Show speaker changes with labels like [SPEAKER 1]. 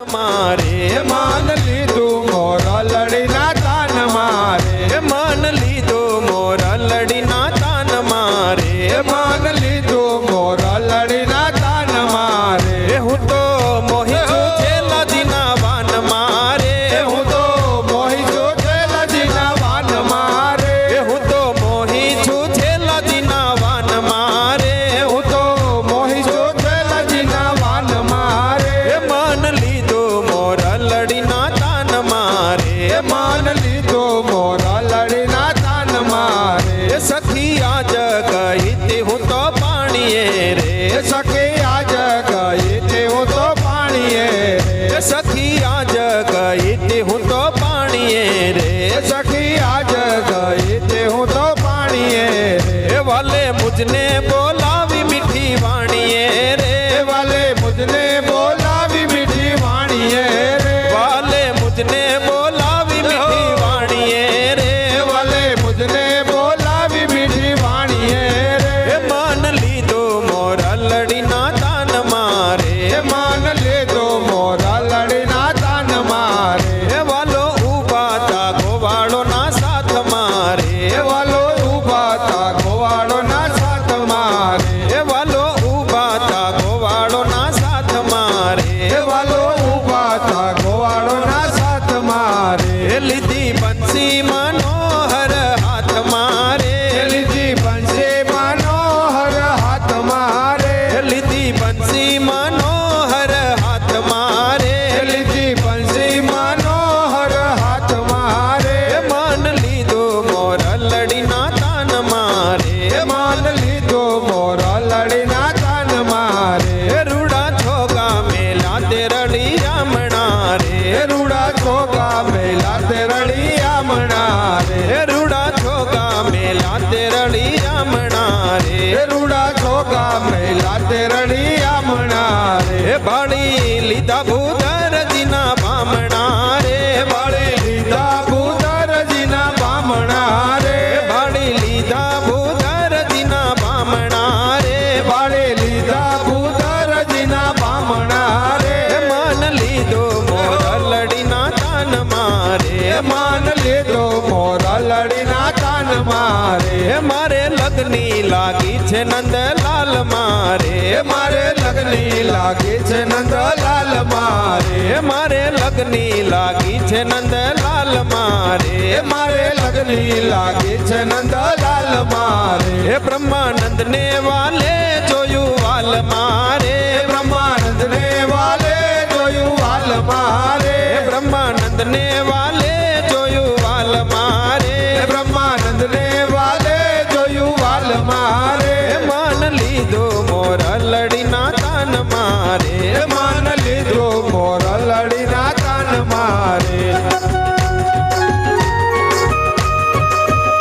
[SPEAKER 1] मारे मान लीधु मोरा लड़ीना तान मारे मान लीधु मोरा लड़ीना तान मारे मान लीधु मोरा लड़ीना तान मारे हूँ तो मोही छेला जीना वान मारे हूँ तो मोही छेला जीना वान मारे हूँ तो मोही छेला जीना वान मारे हूँ तो मोही छेला जीना वान मारे मान लीधु मोरा लड़ीना तान मारे मान लीधो मोरा लड़ीना तान मारे सखी आज गई थी हूँ तो पाणीए रे सखी आज गई थी हूँ तो पाणीए रे सखी आज गई थी हूँ तो पाणीए रे सखी आज गई थी हूँ तो पाणीए रे वाले मुझने बोलावी मीठी वाणीए रे वाले मुझने बोलावी मीठी वाणीए रे वाले मुझने बोलावी मीठी वाणीए रे वाले मुझने बोलावी मीठी वाणीए रे मान लीधो मोरा लड़ीना तान मारे मान लीधो मोरा लड़ीना तान मारे वालो उभा था गोवाड़ो ना साथ मारे वालो उभा था गोवाड़ो ना साथ मारे वालो उभा था गोवाड़ो ना साथ मारे वालो उभा था गोवाड़ो ना साथ मारे लीधी बंसी मनोहर हाथ मारे लीधी बंसी मनोहर हाथ मारे लीधी बंसी मनोहर हाथ मारे लीधी बंसी मनोहर हाथ मारे मान लीधो मोरा लड़ीना तान मारे मान लीधो मोरा लड़ीना तान मारे रूड़ा छोगा मेला तेरड़ी रामणा रे रूड़ा छोगा मेला तेरड़ी रामणा रे रूड़ा छोगा मेला तेरड़ी रामणा रे रूड़ा छोगा मेला तेरड़ी रामणा रे बाड़ी लीधा भूधर जीना बामणा रे बाड़ी लीधा भूधर जीना बामणा रे बाड़ी लीधा भूधर जीना बामणा रे बाड़ी लीधा भूधर जीना बामणा रे मान लीधो मोरा लड़ीना तान मारे मान लीधो मोरा लड़ीना तान मारे मारे लगनी लागी छे नंदलाल मारे मारे लगनी लागी छे नंदलाल मारे मारे लगनी लागी छे नंदलाल मारे मारे लगनी लागी छे नंदलाल मारे ब्रह्मानंद ने वाले जोयू वाल मारे ब्रह्मानंद ने वाले जोयू वाल मारे ब्रह्मानंद ने वाले जोयू वाल मारे ब्रह्मानंद ने वाले जोयू वाल मारे मान लीधो मोरा लड़ीना तान मारे मान लीधो मोरा लड़ीना तान मारे।